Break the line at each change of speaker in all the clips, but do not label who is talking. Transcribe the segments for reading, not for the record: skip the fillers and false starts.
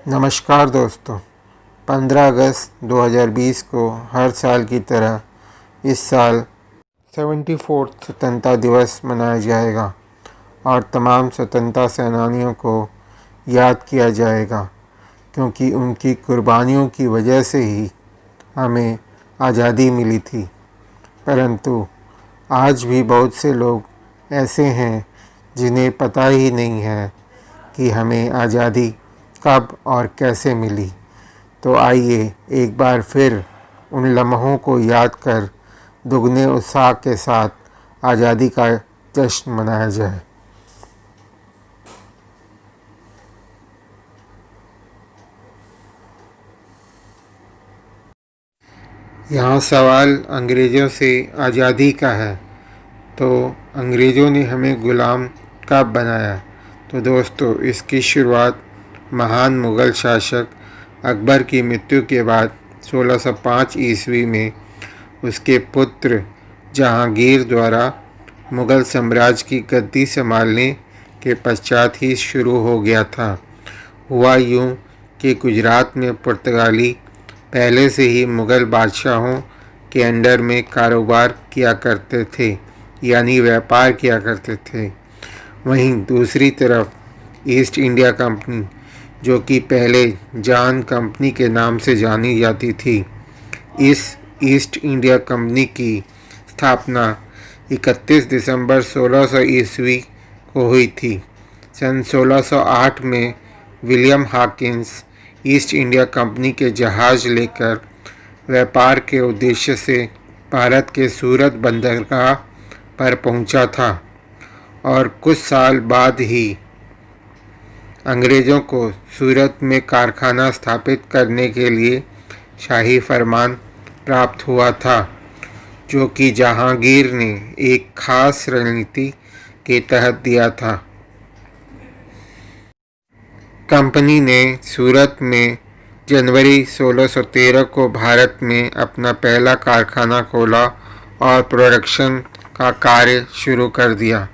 नमस्कार दोस्तों। 15 अगस्त 2020 को हर साल की तरह इस साल 74th स्वतंत्रता दिवस मनाया जाएगा और तमाम स्वतंत्रता सेनानियों को याद किया जाएगा, क्योंकि उनकी कुर्बानियों की वजह से ही हमें आज़ादी मिली थी। परंतु आज भी बहुत से लोग ऐसे हैं जिन्हें पता ही नहीं है कि हमें आज़ादी कब और कैसे मिली। तो आइए एक बार फिर उन लम्हों को याद कर दुगने उत्साह के साथ आज़ादी का जश्न मनाया जाए। यहाँ सवाल अंग्रेज़ों से आज़ादी का है, तो अंग्रेज़ों ने हमें ग़ुलाम कब बनाया? तो दोस्तों, इसकी शुरुआत महान मुग़ल शासक अकबर की मृत्यु के बाद 1605 ईस्वी में उसके पुत्र जहांगीर द्वारा मुग़ल साम्राज्य की गद्दी संभालने के पश्चात ही शुरू हो गया था। हुआ यूँ कि गुजरात में पुर्तगाली पहले से ही मुग़ल बादशाहों के अंडर में कारोबार किया करते थे, यानी व्यापार किया करते थे। वहीं दूसरी तरफ ईस्ट इंडिया कंपनी, जो कि पहले जान कंपनी के नाम से जानी जाती थी, इस ईस्ट इंडिया कंपनी की स्थापना 31 दिसंबर 1600 ईस्वी को हुई थी। सन 1608 में William Hawkins east India company के जहाज़ लेकर व्यापार के उद्देश्य से भारत के सूरत बंदरगाह पर पहुंचा था और कुछ साल बाद ही अंग्रेज़ों को सूरत में कारखाना स्थापित करने के लिए शाही फरमान प्राप्त हुआ था, जो कि जहांगीर ने एक खास रणनीति के तहत दिया था। कंपनी ने सूरत में जनवरी 1613 को भारत में अपना पहला कारखाना खोला और प्रोडक्शन का कार्य शुरू कर दिया।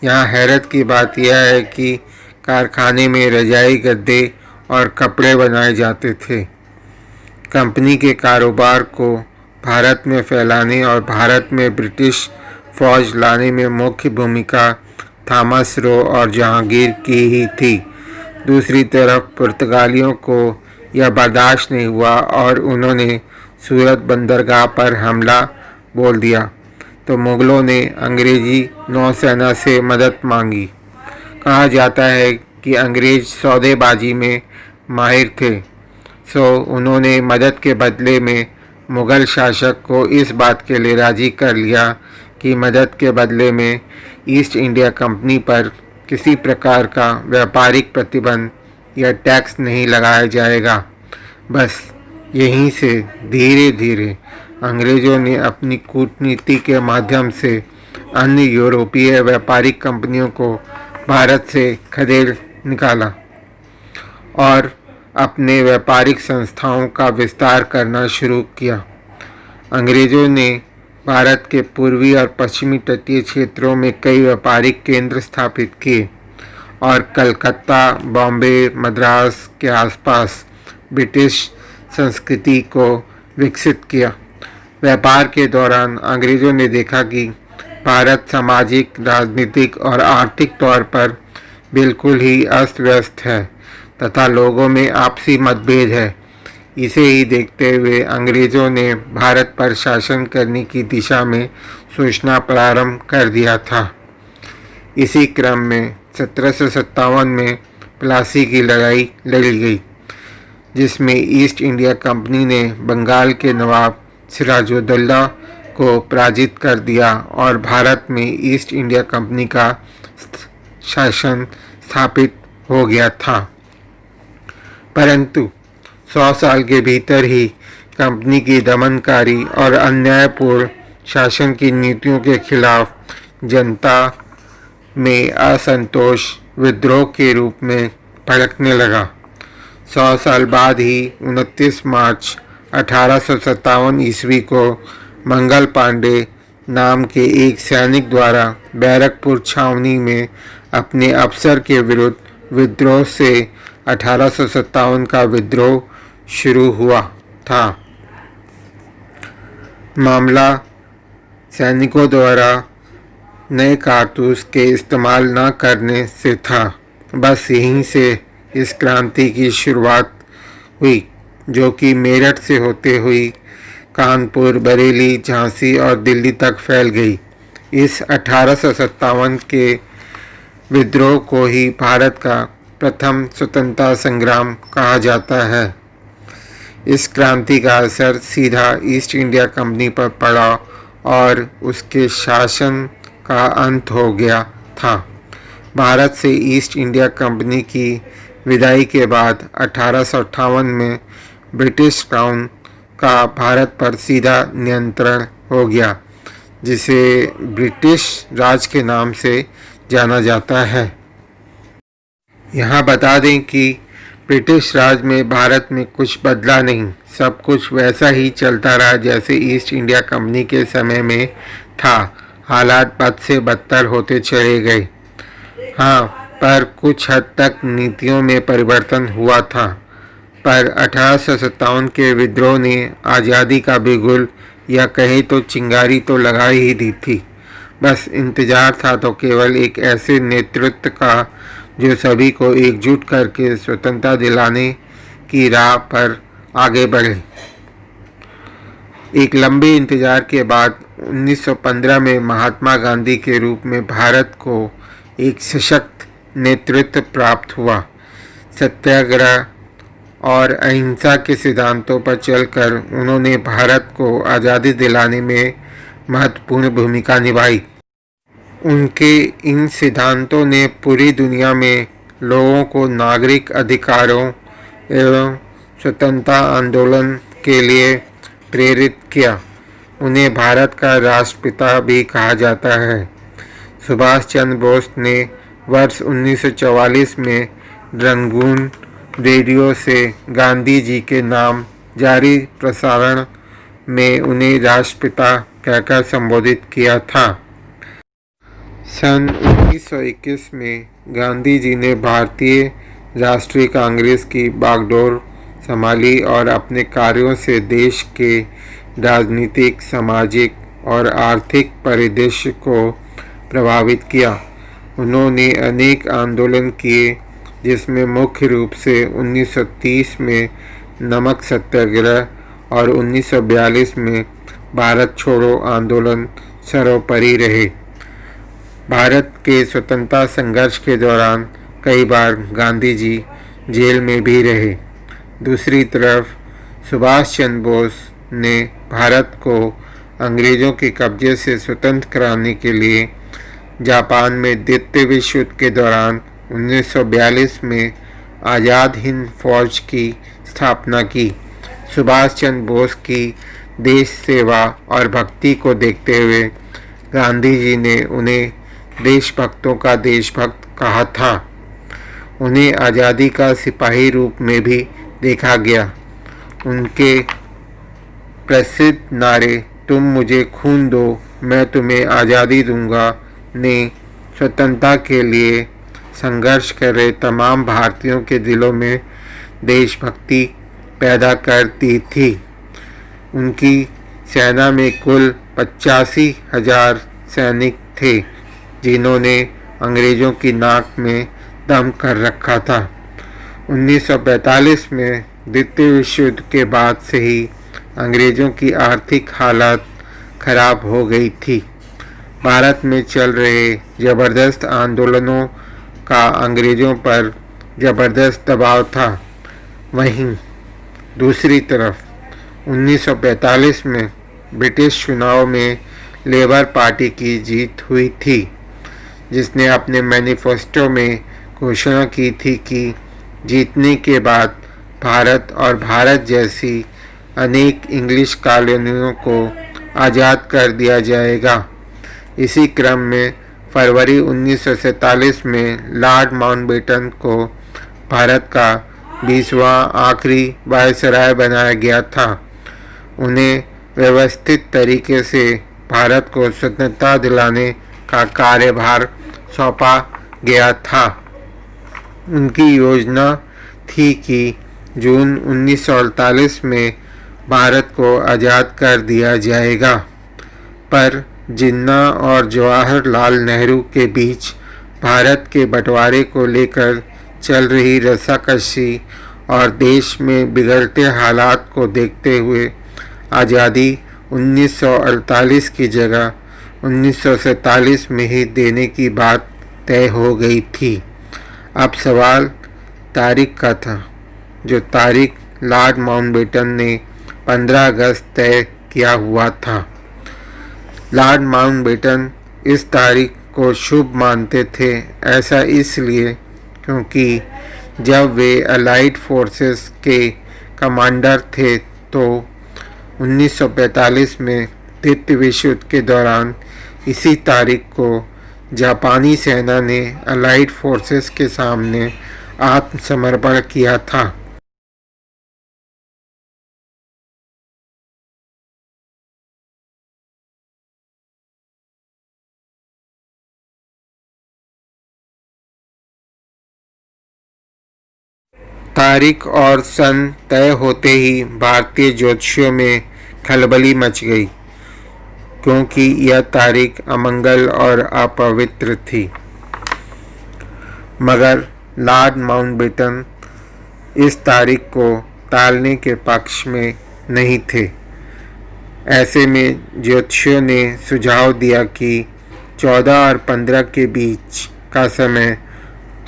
यहाँ हैरत की बात यह है कि कारखाने में रजाई, गद्दे और कपड़े बनाए जाते थे। कंपनी के कारोबार को भारत में फैलाने और भारत में ब्रिटिश फौज लाने में मुख्य भूमिका थॉमस रो और जहांगीर की ही थी। दूसरी तरफ पुर्तगालियों को यह बर्दाश्त नहीं हुआ और उन्होंने सूरत बंदरगाह पर हमला बोल दिया, तो मुग़लों ने अंग्रेज़ी नौसेना से मदद मांगी। कहा जाता है कि अंग्रेज़ सौदेबाजी में माहिर थे, सो उन्होंने मदद के बदले में मुग़ल शासक को इस बात के लिए राज़ी कर लिया कि मदद के बदले में ईस्ट इंडिया कंपनी पर किसी प्रकार का व्यापारिक प्रतिबंध या टैक्स नहीं लगाया जाएगा। बस यहीं से धीरे धीरे अंग्रेज़ों ने अपनी कूटनीति के माध्यम से अन्य यूरोपीय व्यापारिक कंपनियों को भारत से खदेड़ निकाला और अपने व्यापारिक संस्थाओं का विस्तार करना शुरू किया। अंग्रेज़ों ने भारत के पूर्वी और पश्चिमी तटीय क्षेत्रों में कई व्यापारिक केंद्र स्थापित किए और कलकत्ता, बॉम्बे, मद्रास के आसपास ब्रिटिश संस्कृति को विकसित किया। व्यापार के दौरान अंग्रेज़ों ने देखा कि भारत सामाजिक, राजनीतिक और आर्थिक तौर पर बिल्कुल ही अस्त व्यस्त है तथा लोगों में आपसी मतभेद है। इसे ही देखते हुए अंग्रेज़ों ने भारत पर शासन करने की दिशा में सोचना प्रारंभ कर दिया था। इसी क्रम में 1757 में प्लासी की लड़ाई लड़ी गई, जिसमें ईस्ट इंडिया कंपनी ने बंगाल के नवाब सिराजुद्दौला को पराजित कर दिया और भारत में ईस्ट इंडिया कंपनी का शासन स्थापित हो गया था। परंतु 100 साल के भीतर ही कंपनी की दमनकारी और अन्यायपूर्ण शासन की नीतियों के खिलाफ जनता में असंतोष विद्रोह के रूप में भड़कने लगा। 100 साल बाद ही 29 मार्च 1857 ईस्वी को मंगल पांडे नाम के एक सैनिक द्वारा बैरकपुर छावनी में अपने अफसर के विरुद्ध विद्रोह से 1857 का विद्रोह शुरू हुआ था। मामला सैनिकों द्वारा नए कारतूस के इस्तेमाल न करने से था। बस यहीं से इस क्रांति की शुरुआत हुई, जो कि मेरठ से होते हुई कानपुर, बरेली, झांसी और दिल्ली तक फैल गई। इस 1857 के विद्रोह को ही भारत का प्रथम स्वतंत्रता संग्राम कहा जाता है। इस क्रांति का असर सीधा ईस्ट इंडिया कंपनी पर पड़ा और उसके शासन का अंत हो गया था। भारत से ईस्ट इंडिया कंपनी की विदाई के बाद 1858 में ब्रिटिश क्राउन का भारत पर सीधा नियंत्रण हो गया, जिसे ब्रिटिश राज के नाम से जाना जाता है। यहाँ बता दें कि ब्रिटिश राज में भारत में कुछ बदला नहीं, सब कुछ वैसा ही चलता रहा जैसे ईस्ट इंडिया कंपनी के समय में था। हालात बद से बदतर होते चले गए। हाँ, पर कुछ हद तक नीतियों में परिवर्तन हुआ था। पर 1857 के विद्रोह ने आज़ादी का बिगुल या कहे तो चिंगारी तो लगा ही दी थी। बस इंतज़ार था तो केवल एक ऐसे नेतृत्व का जो सभी को एकजुट करके स्वतंत्रता दिलाने की राह पर आगे बढ़े। एक लंबे इंतजार के बाद 1915 में महात्मा गांधी के रूप में भारत को एक सशक्त नेतृत्व प्राप्त हुआ। सत्याग्रह और अहिंसा के सिद्धांतों पर चलकर उन्होंने भारत को आज़ादी दिलाने में महत्वपूर्ण भूमिका निभाई। उनके इन सिद्धांतों ने पूरी दुनिया में लोगों को नागरिक अधिकारों एवं स्वतंत्रता आंदोलन के लिए प्रेरित किया। उन्हें भारत का राष्ट्रपिता भी कहा जाता है। सुभाष चंद्र बोस ने वर्ष 1944 में रंगून रेडियो से गांधी जी के नाम जारी प्रसारण में उन्हें राष्ट्रपिता कहकर संबोधित किया था। सन 1921 में गांधी जी ने भारतीय राष्ट्रीय कांग्रेस की बागडोर संभाली और अपने कार्यों से देश के राजनीतिक, सामाजिक और आर्थिक परिदृश्य को प्रभावित किया। उन्होंने अनेक आंदोलन किए, जिसमें मुख्य रूप से 1930 में नमक सत्याग्रह और 1942 में भारत छोड़ो आंदोलन सर्वोपरि रहे। भारत के स्वतंत्रता संघर्ष के दौरान कई बार गांधी जी जेल में भी रहे। दूसरी तरफ सुभाष चंद्र बोस ने भारत को अंग्रेज़ों के कब्जे से स्वतंत्र कराने के लिए जापान में द्वितीय विश्व युद्ध के दौरान 1942 में आज़ाद हिंद फौज की स्थापना की। सुभाष चंद्र बोस की देश सेवा और भक्ति को देखते हुए गांधी जी ने उन्हें देशभक्तों का देशभक्त कहा था। उन्हें आज़ादी का सिपाही रूप में भी देखा गया। उनके प्रसिद्ध नारे "तुम मुझे खून दो, मैं तुम्हें आज़ादी दूंगा" ने स्वतंत्रता के लिए संघर्ष कर रहे तमाम भारतीयों के दिलों में देशभक्ति पैदा कर दी थी। उनकी सेना में कुल 85,000 सैनिक थे, जिन्होंने अंग्रेज़ों की नाक में दम कर रखा था। 1945 में द्वितीय विश्व युद्ध के बाद से ही अंग्रेज़ों की आर्थिक हालत खराब हो गई थी। भारत में चल रहे ज़बरदस्त आंदोलनों का अंग्रेज़ों पर ज़बरदस्त दबाव था। वहीं दूसरी तरफ 1945 में ब्रिटिश चुनाव में लेबर पार्टी की जीत हुई थी, जिसने अपने मैनिफेस्टो में घोषणा की थी कि जीतने के बाद भारत और भारत जैसी अनेक इंग्लिश कॉलोनियों को आज़ाद कर दिया जाएगा। इसी क्रम में फरवरी 1947 में लॉर्ड माउंटबेटन को भारत का 20वां आखिरी वायसराय बनाया गया था। उन्हें व्यवस्थित तरीके से भारत को स्वतंत्रता दिलाने का कार्यभार सौंपा गया था। उनकी योजना थी कि जून 1948 में भारत को आज़ाद कर दिया जाएगा, पर जिन्ना और जवाहरलाल नेहरू के बीच भारत के बंटवारे को लेकर चल रही रस्साकशी और देश में बिगड़ते हालात को देखते हुए आज़ादी 1948 की जगह 1947 में ही देने की बात तय हो गई थी। अब सवाल तारीख का था, जो तारीख लॉर्ड माउंटबेटन ने 15 अगस्त तय किया हुआ था। लॉर्ड माउंटबेटन इस तारीख को शुभ मानते थे, ऐसा इसलिए क्योंकि जब वे अलाइड फोर्सेस के कमांडर थे तो 1945 में द्वितीय विश्व युद्ध के दौरान इसी तारीख को जापानी सेना ने अलाइड फोर्सेस के सामने आत्मसमर्पण किया था। तारीख और सन तय होते ही भारतीय ज्योतिषियों में खलबली मच गई, क्योंकि यह तारीख अमंगल और अपवित्र थी। मगर लॉर्ड माउंटबेटन इस तारीख को टालने के पक्ष में नहीं थे। ऐसे में ज्योतिषियों ने सुझाव दिया कि 14 और 15 के बीच का समय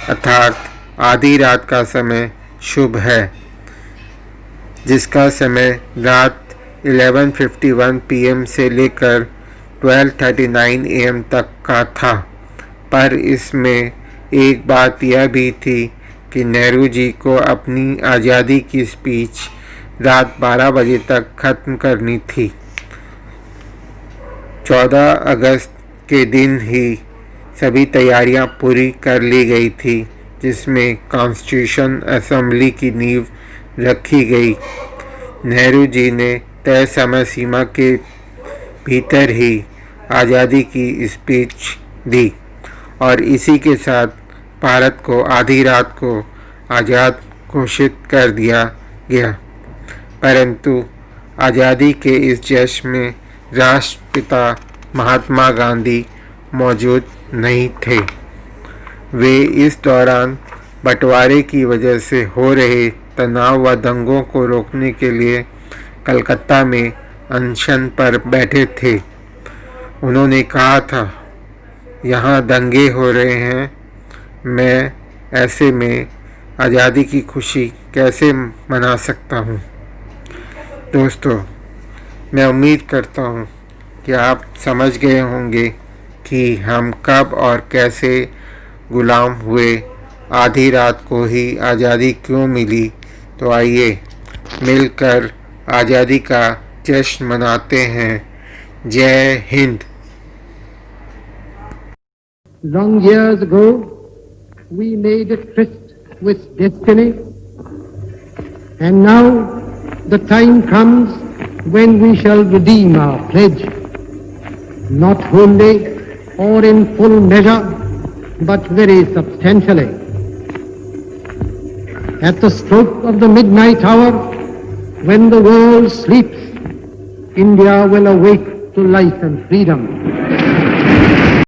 अर्थात आधी रात का समय शुभ है, जिसका समय रात 11:51 PM से लेकर 12:39 AM तक का था। पर इसमें एक बात यह भी थी कि नेहरू जी को अपनी आज़ादी की स्पीच रात 12 बजे तक ख़त्म करनी थी। 14 अगस्त के दिन ही सभी तैयारियां पूरी कर ली गई थी, जिसमें कॉन्स्टिट्यूशन असेंबली की नींव रखी गई। नेहरू जी ने तय समय सीमा के भीतर ही आज़ादी की स्पीच दी और इसी के साथ भारत को आधी रात को आज़ाद घोषित कर दिया गया। परंतु आज़ादी के इस जश्न में राष्ट्रपिता महात्मा गांधी मौजूद नहीं थे। वे इस दौरान बंटवारे की वजह से हो रहे तनाव व दंगों को रोकने के लिए कलकत्ता में अनशन पर बैठे थे। उन्होंने कहा था, यहाँ दंगे हो रहे हैं, मैं ऐसे में आज़ादी की खुशी कैसे मना सकता हूँ। दोस्तों, मैं उम्मीद करता हूँ कि आप समझ गए होंगे कि हम कब और कैसे गुलाम हुए, आधी रात को ही आज़ादी क्यों मिली। तो आइए मिलकर आज़ादी का जश्न मनाते हैं। जय Hind.
Long years ago, we made a tryst with destiny, and now the time comes when we shall redeem our pledge, not wholly or in full measure, but very substantially. At the stroke of the midnight hour, when the world sleeps, India will awake to life and freedom.